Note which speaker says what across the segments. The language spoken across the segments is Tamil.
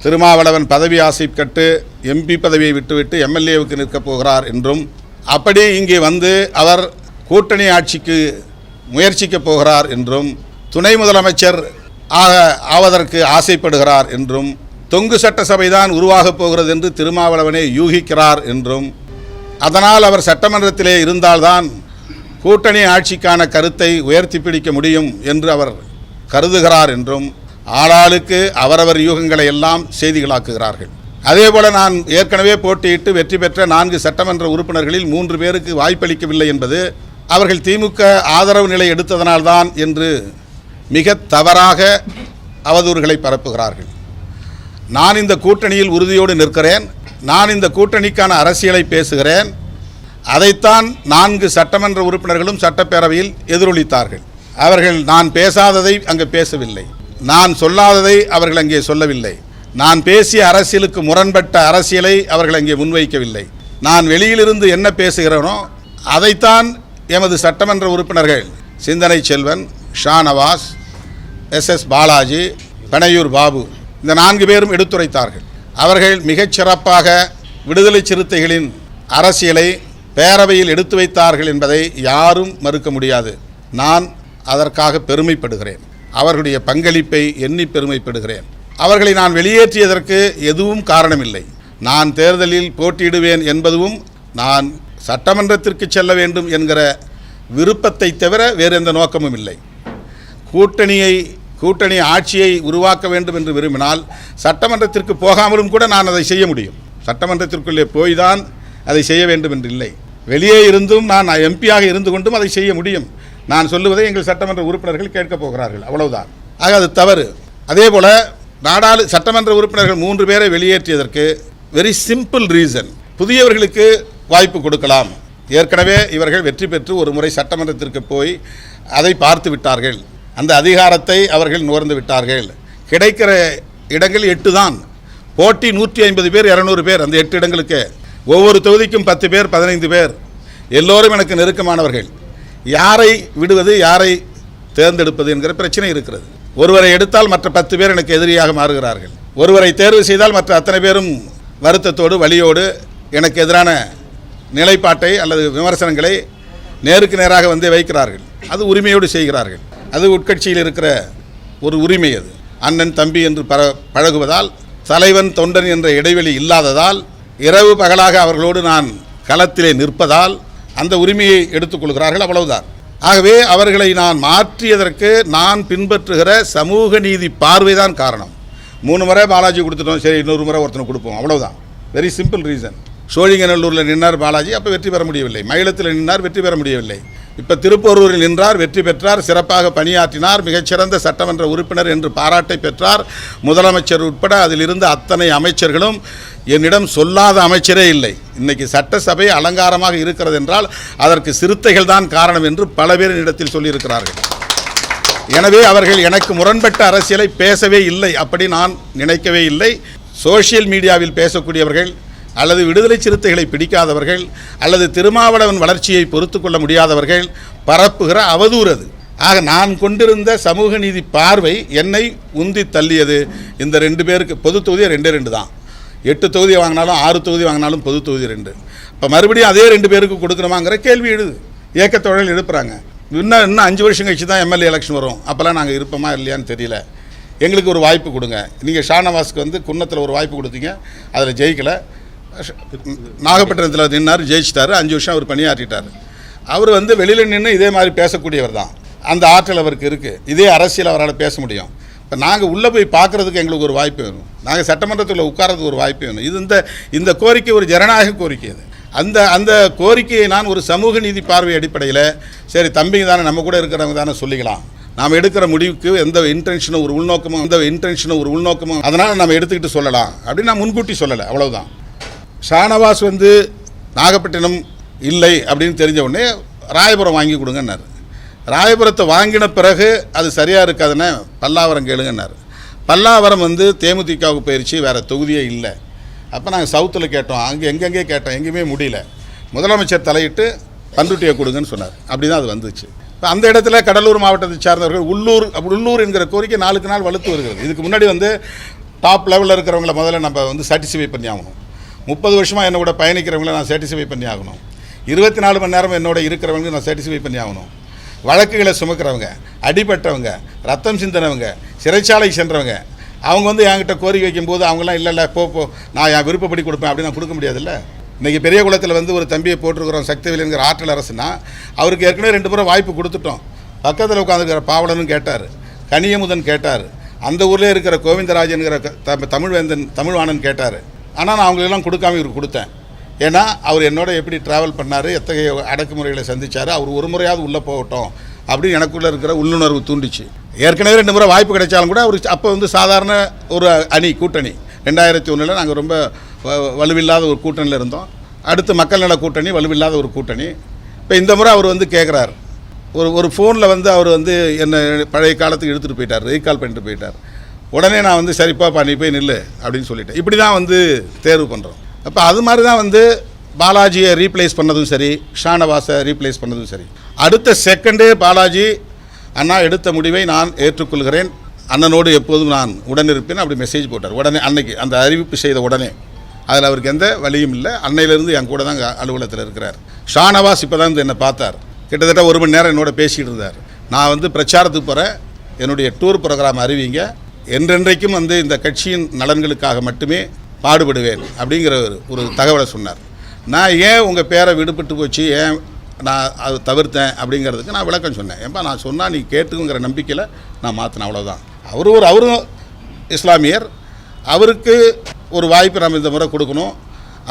Speaker 1: திருமாவளவன் பதவி ஆசை கட்டு எம்பி பதவியை விட்டுவிட்டு எம்எல்ஏவுக்கு நிற்கப் போகிறார் என்றும், அப்படி இங்கே வந்து அவர் கூட்டணி ஆட்சிக்கு முயற்சிக்கப் போகிறார் என்றும், துணை முதலமைச்சர் ஆவதற்கு ஆசைப்படுகிறார் என்றும், தொங்கு சட்டசபை தான் உருவாகப் போகிறது என்று திருமாவளவனே யூகிக்கிறார் என்றும், அதனால் அவர் சட்டமன்றத்திலே இருந்தால்தான் கூட்டணி ஆட்சிக்கான கருத்தை உயர்த்தி பிடிக்க முடியும் என்று அவர் கருதுகிறார் என்றும், ஆளாளுக்கு அவரவர் யூகங்களை எல்லாம் செய்திகளாக்குகிறார்கள். அதேபோல நான் ஏற்கனவே போட்டியிட்டு வெற்றி பெற்ற 4 சட்டமன்ற உறுப்பினர்களில் 3 பேருக்கு வாய்ப்பளிக்கவில்லை என்பது அவர்கள் திமுக ஆதரவு நிலை எடுத்ததனால்தான் என்று மிக தவறாக அவதூறுகளை பரப்புகிறார்கள். நான் இந்த கூட்டணியில் உறுதியோடு நிற்கிறேன். நான் இந்த கூட்டணிக்கான அரசியலை பேசுகிறேன். அதைத்தான் 4 சட்டமன்ற உறுப்பினர்களும் சட்டப்பேரவையில் எதிரொலித்தார்கள். அவர்கள் நான் பேசாததை அங்கே பேசவில்லை, நான் சொல்லாததை அவர்கள் அங்கே சொல்லவில்லை, நான் பேசிய அரசியலுக்கு முரண்பட்ட அரசியலை அவர்கள் அங்கே முன்வைக்கவில்லை. நான் வெளியிலிருந்து என்ன பேசுகிறேனோ அதைத்தான் எமது சட்டமன்ற உறுப்பினர்கள் சிந்தனை செல்வன், ஷாநவாஸ், எஸ் பாலாஜி, பனையூர் பாபு இந்த 4 பேரும் எடுத்துரைத்தார்கள். அவர்கள் மிகச்சிறப்பாக விடுதலை சிறுத்தைகளின் அரசியலை பேரவையில் எடுத்து வைத்தார்கள் என்பதை யாரும் மறுக்க முடியாது. நான் அதற்காக பெருமைப்படுகிறேன். அவர்களுடைய பங்களிப்பை எண்ணி பெருமைப்படுகிறேன். அவர்களை நான் வெளியேற்றியதற்கு எதுவும் காரணமில்லை. நான் தேர்தலில் போட்டியிடுவேன் என்பதும், நான் சட்டமன்றத்திற்கு செல்ல வேண்டும் என்கிற விருப்பத்தை தவிர வேறு எந்த நோக்கமும் இல்லை. கூட்டணி ஆட்சியை உருவாக்க வேண்டும் என்று விரும்பினால் சட்டமன்றத்திற்கு போகாமலும் கூட நான் அதை செய்ய முடியும். சட்டமன்றத்திற்குள்ளே போய் தான் அதை செய்ய வேண்டும் என்று இல்லை. வெளியே இருந்தும் நான் எம்பியாக இருந்து கொண்டும் அதை செய்ய முடியும். நான் சொல்லுவதை எங்கள் சட்டமன்ற உறுப்பினர்கள் கேட்கப் போகிறார்கள், அவ்வளவுதான். ஆக அது தவறு. அதே போல் சட்டமன்ற உறுப்பினர்கள் 3 பேரை வெளியேற்றியதற்கு வெரி சிம்பிள் ரீசன், புதியவர்களுக்கு வாய்ப்பு கொடுக்கலாம். ஏற்கனவே இவர்கள் வெற்றி பெற்று ஒரு முறை சட்டமன்றத்திற்கு போய் அதை பார்த்து விட்டார்கள். அந்த அதிகாரத்தை அவர்கள் நுகர்ந்து விட்டார்கள். கிடைக்கிற இடங்கள் 8 தான். போட்டி 150 பேர் 200 பேர். அந்த 8 இடங்களுக்கு ஒவ்வொரு தொகுதிக்கும் 10 பேர் 15 பேர். எல்லோரும் எனக்கு நெருக்கமானவர்கள். யாரை விடுவது, யாரை தேர்ந்தெடுப்பது என்கிற பிரச்சனை இருக்கிறது. ஒருவரை எடுத்தால் மற்ற 10 பேர் எனக்கு எதிரியாக மாறுகிறார்கள். ஒருவரை தேர்வு செய்தால் மற்ற அத்தனை பேரும் வருத்தத்தோடு வலியோடு எனக்கு எதிரான நிலைப்பாட்டை அல்லது விமர்சனங்களை நேருக்கு நேராக வந்து வைக்கிறார்கள். அது உரிமையோடு செய்கிறார்கள். அது உட்கட்சியில் இருக்கிற ஒரு உரிமை. அது அண்ணன் தம்பி என்று பழகுவதால், தலைவன் தொண்டன் என்ற இடைவெளி இல்லாததால், இரவு பகலாக அவர்களோடு நான் களத்திலே நிற்பதால் அந்த உரிமையை எடுத்துக்கொள்கிறார்கள், அவ்வளவுதான். ஆகவே அவர்களை நான் மாற்றியதற்கு நான் பின்பற்றுகிற சமூக நீதி பார்வைதான் காரணம். 3 முறை பாலாஜி கொடுத்துட்டோம், சரி இன்னொரு முறை ஒருத்தனை கொடுப்போம், அவ்வளவுதான். Very simple reason. சோழிங்கநல்லூரில் நின்றார் பாலாஜி, அப்போ வெற்றி பெற முடியவில்லை. மயிலத்தில் நின்றார், வெற்றி பெற முடியவில்லை. இப்போ திருப்பூரூரில் நின்றார், வெற்றி பெற்றார், சிறப்பாக பணியாற்றினார், மிகச்சிறந்த சட்டமன்ற உறுப்பினர் என்று பாராட்டை பெற்றார். முதலமைச்சர் உட்பட அதில் இருந்த அத்தனை அமைச்சர்களும், என்னிடம் சொல்லாத அமைச்சரே இல்லை. இன்றைக்கி சட்டசபை அலங்காரமாக இருக்கிறது என்றால் அதற்கு சிறுத்தைகள் தான் காரணம் என்று பல பேர் இடத்தில் சொல்லியிருக்கிறார்கள். எனவே அவர்கள் எனக்கு முரண்பட்ட அரசியலை பேசவே இல்லை, அப்படி நான் நினைக்கவே இல்லை. சோஷியல் மீடியாவில் பேசக்கூடியவர்கள் அல்லது விடுதலை சிறுத்தைகளை பிடிக்காதவர்கள் அல்லது திருமாவளவன் வளர்ச்சியை பொறுத்து கொள்ள முடியாதவர்கள் பரப்புகிற அவதூறு அது. ஆக நான் கொண்டிருந்த சமூக நீதி பார்வை என்னை உந்தி தள்ளியது. இந்த 2 பேருக்கு பொது தொகுதி 2 தான். 8 தொகுதி வாங்கினாலும் 6 தொகுதி வாங்கினாலும் பொது தொகுதி 2. இப்போ மறுபடியும் அதே 2 பேருக்கு கொடுக்கணுமாங்கிற கேள்வி எழுது. இயக்கத்தொழில் எழுப்புறாங்க. இன்னும் 5 வருஷம் கழிச்சு தான் எம்எல்ஏ எலெக்ஷன் வரும். அப்போல்லாம் நாங்கள் இருப்போமா இல்லையான்னு தெரியல. எங்களுக்கு ஒரு வாய்ப்பு கொடுங்க. நீங்கள் ஷாநவாஸ்க்கு வந்து குன்னத்தில் ஒரு வாய்ப்பு கொடுத்தீங்க, அதில் ஜெயிக்கலை. நாகப்பட்டினத்தில் நின்னார், ஜெயிச்சிட்டார். 5 வருஷம் அவர் பணியாற்றிட்டார். அவர் வந்து வெளியில் நின்று இதே மாதிரி பேசக்கூடியவர் தான். அந்த ஆற்றல் அவருக்கு இருக்குது. இதே அரசியல் அவரால் பேச முடியும். இப்போ நாங்கள் உள்ளே போய் பார்க்குறதுக்கு எங்களுக்கு ஒரு வாய்ப்பு வேணும். நாங்கள் சட்டமன்றத்தில் உட்கார்றதுக்கு ஒரு வாய்ப்பு வேணும். இது இந்த கோரிக்கை ஒரு ஜனநாயக கோரிக்கை. அது அந்த கோரிக்கையை நான் ஒரு சமூக நீதி பார்வை அடிப்படையில், சரி தம்பிங்க தானே, நம்ம கூட இருக்கிறவங்க தானே சொல்லிக்கலாம், நாம் எடுக்கிற முடிவுக்கு எந்த இன்டென்ஷனும் ஒரு உள்நோக்கமும் அதனால் நம்ம எடுத்துக்கிட்டு சொல்லலாம் அப்படின்னு நான் முன்கூட்டி சொல்லலை, அவ்வளவுதான். ஷாநவாஸ் வந்து நாகப்பட்டினம் இல்லை அப்படின்னு தெரிஞ்ச உடனே ராயபுரம் வாங்கி கொடுங்கன்னார். ராயபுரத்தை வாங்கின பிறகு அது சரியாக இருக்காதுன்னு பல்லாவரம் கேளுங்கன்னார். பல்லாவரம் வந்து தேமுதிகவுக்கு போயிடுச்சு, வேறு தொகுதியே இல்லை. அப்போ நாங்கள் சவுத்தில் கேட்டோம், அங்கே எங்கெங்கே கேட்டோம், எங்கேயுமே முடியல. முதலமைச்சர் தலையிட்டு பண்ருட்டியை கொடுங்கன்னு சொன்னார். அப்படி தான் அது வந்துச்சு. இப்போ அந்த இடத்துல கடலூர் மாவட்டத்தை சார்ந்தவர்கள் உள்ளூர் என்கிற கோரிக்கை நாளுக்கு நாள் வலுத்து வருகிறது. இதுக்கு முன்னாடி வந்து டாப் லெவலில் இருக்கிறவங்கள முதல்ல நம்ம வந்து சாட்டிஸ்ஃபை பண்ணி ஆகணும். 30 வருஷமாக என்னோட பயணிக்கிறவங்கள நான் சாட்டிஸ்ஃபை பண்ணி ஆகணும். 24 மணி நேரம் என்னோட இருக்கிறவங்க நான் சாட்டிஸ்ஃபை பண்ணி ஆகணும். வழக்குகளை சுமக்கிறவங்க, அடிபட்டவங்க, ரத்தம் சிந்தினவங்க, சிறைச்சாலை சென்றவங்க, அவங்க வந்து என்கிட்ட கோரிக்கை வைக்கும்போது அவங்களாம் இல்லை போ நான் என் விருப்பப்படி கொடுப்பேன் அப்படின்னு நான் கொடுக்க முடியாதுல்ல. இன்றைக்கி பெரிய குளத்தில் வந்து ஒரு தம்பியை போட்டிருக்கிறோம், சக்திவேலுங்கிற ஆற்றல் அரசுனா, அவருக்கு ஏற்கனவே 2 முறை வாய்ப்பு கொடுத்துட்டோம். பக்கத்தில் உட்காந்துருக்கிற பாவலனும் கேட்டார், கனியமுதன் கேட்டார், அந்த ஊரில் இருக்கிற கோவிந்தராஜனுங்கிற தமிழ்வேந்தன் தமிழ்வாணன் கேட்டார். ஆனால் நான் அவங்களெல்லாம் கொடுக்காம இவருக்கு கொடுத்தேன். ஏன்னா அவர் என்னோட எப்படி ட்ராவல் பண்ணார், எத்தகைய அடக்குமுறைகளை சந்தித்தார், அவர் ஒரு முறையாவது உள்ளே போகட்டும் அப்படின்னு எனக்குள்ளே இருக்கிற உள்ளுணர்வு தூண்டிச்சு. ஏற்கனவே 2 முறை வாய்ப்பு கிடைச்சாலும் கூட அவருக்கு அப்போ வந்து சாதாரண ஒரு கூட்டணி 2001 நாங்கள் ரொம்ப வலுவில்லாத ஒரு கூட்டணியில் இருந்தோம். அடுத்து மக்கள் நல கூட்டணி, வலுவில்லாத ஒரு கூட்டணி. இப்போ இந்த முறை அவர் வந்து கேட்குறார், ஒரு ஃபோனில் வந்து அவர் வந்து என்னை பழைய காலத்துக்கு எடுத்துகிட்டு போயிட்டார், ரீகால் பண்ணிட்டு போயிட்டார். உடனே நான் வந்து சரிப்பா நீ போய் நில்லு அப்படின்னு சொல்லிட்டேன். இப்படி தான் வந்து தேர்வு பண்ணுறோம். அப்போ அது மாதிரி தான் வந்து பாலாஜியை ரீப்ளேஸ் பண்ணதும் சரி, ஷானவாஸை ரீப்ளேஸ் பண்ணதும் சரி. அடுத்த செகண்டே பாலாஜி அண்ணா எடுத்த முடிவை நான் ஏற்றுக்கொள்கிறேன், அண்ணனோடு எப்போதும் நான் உடனிருப்பேன் அப்படி மெசேஜ் போட்டார். உடனே அன்னைக்கு அந்த அறிவிப்பு செய்த உடனே அதில் அவருக்கு எந்த வழியும் இல்லை. அன்னையிலேருந்து என் கூட தான் அலுவலகத்தில் இருக்கிறார். ஷானவாஸ் இப்போ தான் வந்து என்னை பார்த்தார். கிட்டத்தட்ட 1 மணி நேரம் என்னோட பேசிகிட்டு இருந்தார். நான் வந்து பிரச்சாரத்துக்கு போகிறேன், என்னுடைய டூர் ப்ரோக்ராம் அறிவிங்க, என்றென்றைக்கும் வந்து இந்த கட்சியின் நலன்களுக்காக மட்டுமே பாடுபடுவேன் அப்படிங்கிற ஒரு தகவலை சொன்னார். நான் ஏன் உங்கள் பேரை விடுபட்டு போச்சு, ஏன் நான் அது தவிர்த்தேன் அப்படிங்கிறதுக்கு நான் விளக்கம் சொன்னேன். ஏன்பா நான் சொன்னால் நீ கேட்டுங்கிற நம்பிக்கையில் நான் மாற்றினேன், அவ்வளோதான். அவரும் இஸ்லாமியர், அவருக்கு ஒரு வாய்ப்பு நம்ம இந்த முறை கொடுக்கணும்,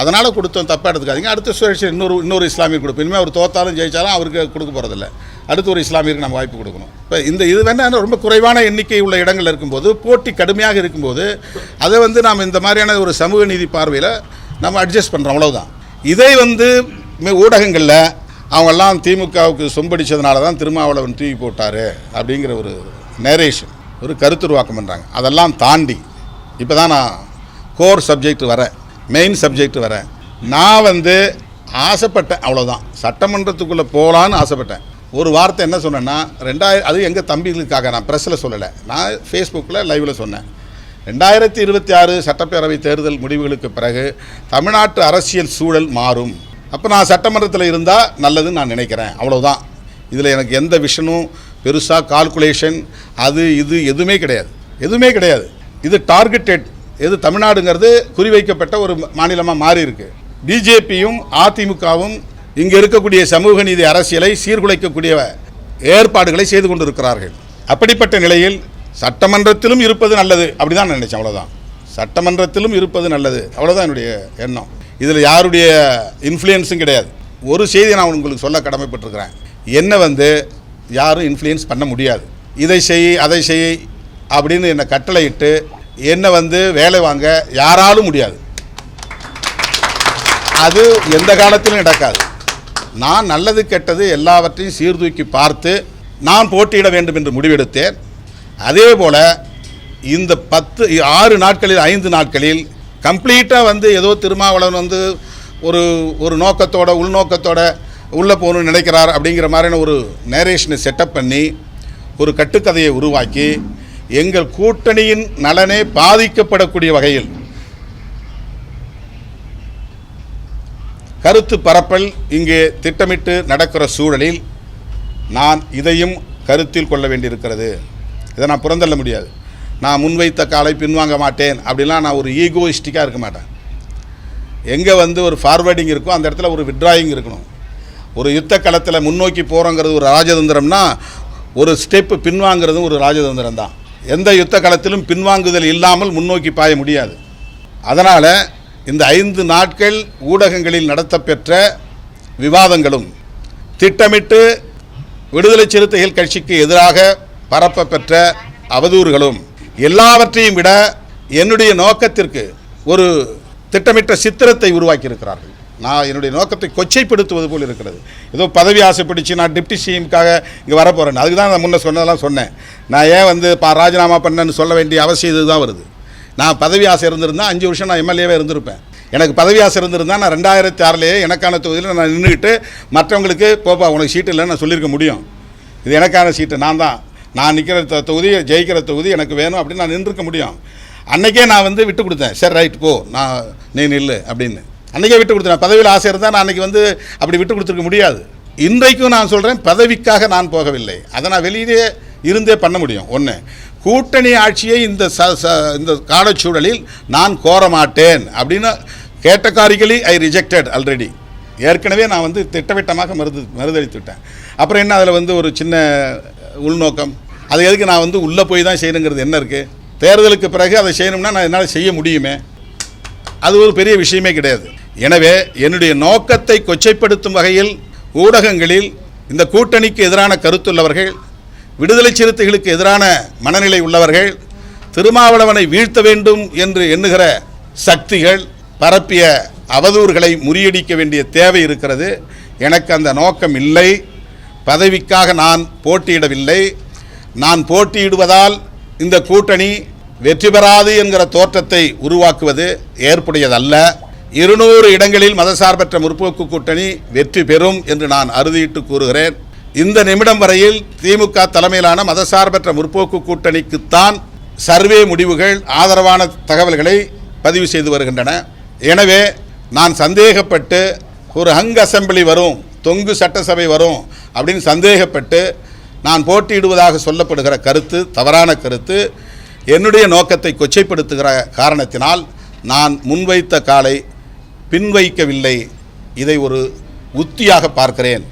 Speaker 1: அதனால் கொடுத்தோம், தப்பாக எடுத்துக்காதீங்க. அடுத்த சுழற்சி இன்னொரு இஸ்லாமியர் கொடுப்போம். இனிமேல் அவர் தோத்தாலும் ஜெயித்தாலும் அவருக்கு கொடுக்க போகிறதில்ல, அடுத்து ஒரு இஸ்லாமியருக்கு நம்ம வாய்ப்பு கொடுக்கணும். இப்போ இது வேண்டாம், ரொம்ப குறைவான எண்ணிக்கை உள்ள இடங்கள் இருக்கும்போது, போட்டி கடுமையாக இருக்கும்போது அதை வந்து நாம் இந்த மாதிரியான ஒரு சமூக நீதி பார்வையில் நம்ம அட்ஜஸ்ட் பண்ணுறோம், அவ்வளோதான். இதை வந்து ஊடகங்களில் அவங்கெல்லாம் திமுகவுக்கு சொம்படிச்சதுனால தான் திருமாவளவன் தூக்கி போட்டார் அப்படிங்கிற ஒரு நேரேஷன், ஒரு கருத்துருவாக்கம் பண்ணுறாங்க. அதெல்லாம் தாண்டி இப்போ தான் நான் கோர் சப்ஜெக்ட் வரேன், மெயின் சப்ஜெக்ட் வரேன். நான் வந்து ஆசைப்பட்டேன், அவ்வளோதான். சட்டமன்றத்துக்குள்ளே போகலான்னு ஆசைப்பட்டேன். ஒரு வார்த்தை என்ன சொன்னேன்னா, அது எங்கள் தம்பிகளுக்காக, நான் ப்ரெஸ்ஸில் சொல்லலை, நான் ஃபேஸ்புக்கில் லைவில் சொன்னேன். 2026 சட்டப்பேரவை தேர்தல் முடிவுகளுக்கு பிறகு தமிழ்நாட்டு அரசியல் சூழல் மாறும். அப்போ நான் சட்டமன்றத்தில் இருந்தால் நல்லதுன்னு நான் நினைக்கிறேன், அவ்வளோதான். இதில் எனக்கு எந்த விஷனும் பெருசாக கால்குலேஷன் அது இது எதுவுமே கிடையாது. இது டார்கெட்டட், எது தமிழ்நாடுங்கிறது குறிவைக்கப்பட்ட ஒரு மாநிலமாக மாறி இருக்கு. பிஜேபியும் அதிமுகவும் இங்கே இருக்கக்கூடிய சமூக நீதி அரசியலை சீர்குலைக்கக்கூடிய ஏற்பாடுகளை செய்து கொண்டிருக்கிறார்கள். அப்படிப்பட்ட நிலையில் சட்டமன்றத்திலும் இருப்பது நல்லது அப்படி தான் நினைச்சேன், அவ்வளோதான். சட்டமன்றத்திலும் இருப்பது நல்லது, அவ்வளோதான் என்னுடைய எண்ணம். இதில் யாருடைய இன்ஃப்ளூயன்ஸும் கிடையாது. ஒரு செய்தி நான் உங்களுக்கு சொல்ல கடமைப்பட்டிருக்கிறேன், என்னை வந்து யாரும் இன்ஃப்ளூயன்ஸ் பண்ண முடியாது. இதை செய் அதை செய் அப்படின்னு என்னை கட்டளையிட்டு என்னை வந்து வேலை வாங்க யாராலும் முடியாது. அது எந்த காலத்திலும் நடக்காது. நான் நல்லது கெட்டது எல்லாவற்றையும் சீர்தூக்கி பார்த்து நான் போட்டியிட வேண்டும் என்று முடிவெடுத்தேன். அதே போல் இந்த 6 நாட்களில் 5 நாட்களில் கம்ப்ளீட்டாக வந்து ஏதோ திருமாவளவன் வந்து ஒரு நோக்கத்தோட உள்நோக்கத்தோட உள்ளே போகணும்னு நினைக்கிறார் அப்படிங்கிற மாதிரியான ஒரு நேரேஷனை செட்டப் பண்ணி ஒரு கட்டுக்கதையை உருவாக்கி எங்கள் கூட்டணியின் நலனே பாதிக்கப்படக்கூடிய வகையில் கருத்து பரப்பல் இங்கே திட்டமிட்டு நடக்கிற சூழலில் நான் இதையும் கருத்தில் கொள்ள வேண்டியிருக்கிறது. இதை நான் புறந்தள்ள முடியாது. நான் முன்வைத்த காலை பின்வாங்க மாட்டேன் அப்படிலாம் நான் ஒரு ஈகோயிஸ்டிக்காக இருக்க மாட்டேன். எங்கே வந்து ஒரு ஃபார்வேர்டிங் இருக்கோ அந்த இடத்துல ஒரு விட்ராயிங் இருக்கணும். ஒரு யுத்த களத்தில் முன்னோக்கி போகிறோங்கிறது ஒரு ராஜதந்திரம்னா, ஒரு ஸ்டெப்பு பின்வாங்கிறதும் ஒரு ராஜதந்திரம் தான். எந்த யுத்த களத்திலும் பின்வாங்குதல் இல்லாமல் முன்னோக்கி பாய முடியாது. அதனால் இந்த 5 நாட்கள் ஊடகங்களில் நடத்தப்பெற்ற விவாதங்களும் திட்டமிட்டு விடுதலை சிறுத்தைகள் கட்சிக்கு எதிராக பரப்ப பெற்ற அவதூறுகளும் எல்லாவற்றையும் விட என்னுடைய நோக்கத்திற்கு ஒரு திட்டமிட்ட சித்திரத்தை உருவாக்கியிருக்கிறார்கள். நான் என்னுடைய நோக்கத்தை கொச்சைப்படுத்துவது போல் இருக்கிறது. ஏதோ பதவி ஆசைப்பிடிச்சு நான் டிப்டி சிஎம்காக இங்கே வரப்போகிறேன், அதுக்கு தான் நான் முன்ன சொன்னதெல்லாம் சொன்னேன். நான் ஏன் வந்து ராஜினாமா பண்ணேன்னு சொல்ல வேண்டிய அவசியம் இது தான் வருது. நான் பதவி ஆசை இருந்திருந்தால் 5 வருஷம் நான் எம்எல்ஏவே இருந்திருப்பேன். எனக்கு பதவி ஆசை இருந்திருந்தால் நான் 2006 எனக்கான தொகுதியில் நான் நின்றுக்கிட்டு மற்றவங்களுக்கு போப்பா உனக்கு சீட்டு இல்லைன்னு நான் சொல்லியிருக்க முடியும். இது எனக்கான சீட்டு, நான் நிற்கிற தொகுதி ஜெயிக்கிற தொகுதி எனக்கு வேணும் அப்படின்னு நான் நின்றுக்க முடியும். அன்றைக்கே நான் வந்து விட்டு கொடுத்தேன். சரி ரைட் போ, நீ நில்லு அப்படின்னு அன்றைக்கே விட்டு கொடுத்தேன். பதவியில் ஆசை இருந்தால் நான் அன்றைக்கி வந்து அப்படி விட்டு கொடுத்துருக்க முடியாது. இன்றைக்கும் நான் சொல்கிறேன், பதவிக்காக நான் போகவில்லை. அதை நான் வெளியிலே இருந்தே பண்ண முடியும். ஒன்று, கூட்டணி ஆட்சியை இந்த காலச்சூழலில் நான் கோர மாட்டேன் அப்படின்னு கேட்டகாரிக்கலி ஐ ரிஜெக்டட் ஆல்ரெடி. ஏற்கனவே நான் வந்து திட்டவட்டமாக மறுதளித்து விட்டேன். அப்புறம் என்ன அதில் வந்து ஒரு சின்ன உள்நோக்கம்? அது எதுக்கு நான் வந்து உள்ளே போய் தான் செய்யணுங்கிறது என்ன இருக்குது? தேர்தலுக்கு பிறகு அதை செய்யணும்னா நான் என்னால் செய்ய முடியுமே. அது ஒரு பெரிய விஷயமே கிடையாது. எனவே என்னுடைய நோக்கத்தை கொச்சைப்படுத்தும் வகையில் ஊடகங்களில் இந்த கூட்டணிக்கு எதிரான கருத்துள்ளவர்கள், விடுதலை சிறுத்தைகளுக்கு எதிரான மனநிலை உள்ளவர்கள், திருமாவளவனை வீழ்த்த வேண்டும் என்று எண்ணுகிற சக்திகள் பரப்பிய அவதூறுகளை முறியடிக்க வேண்டிய தேவை இருக்கிறது. எனக்கு அந்த நோக்கம் இல்லை. பதவிக்காக நான் போட்டியிடவில்லை. நான் போட்டியிடுவதால் இந்த கூட்டணி வெற்றி பெறாது என்கிற தோற்றத்தை உருவாக்குவது ஏற்புடையதல்ல. 200 இடங்களில் மதசார்பற்ற முற்போக்கு கூட்டணி வெற்றி பெறும் என்று நான் அறுதியிட்டு கூறுகிறேன். இந்த நிமிடம் வரையில் திமுக தலைமையிலான மதசார்பற்ற முற்போக்கு கூட்டணிக்குத்தான் சர்வே முடிவுகள் ஆதரவான தகவல்களை பதிவு செய்து வருகின்றன. எனவே நான் சந்தேகப்பட்டு ஒரு ஹங் அசெம்பிளி வரும், தொங்கு சட்டசபை வரும் அப்படின்னு சந்தேகப்பட்டு நான் போட்டியிடுவதாக சொல்லப்படுகிற கருத்து தவறான கருத்து. என்னுடைய நோக்கத்தை கொச்சைப்படுத்துகிற காரணத்தினால் நான் முன்வைத்த காலை பின்வைக்கவில்லை. இதை ஒரு உத்தியாக பார்க்கிறேன்.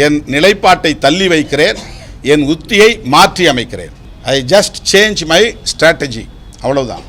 Speaker 1: என் நிலைப்பாட்டை தள்ளி வைக்கிறேன். என் உத்தியை மாற்றி அமைக்கிறேன். I just change my strategy. அவ்வளவுதான்.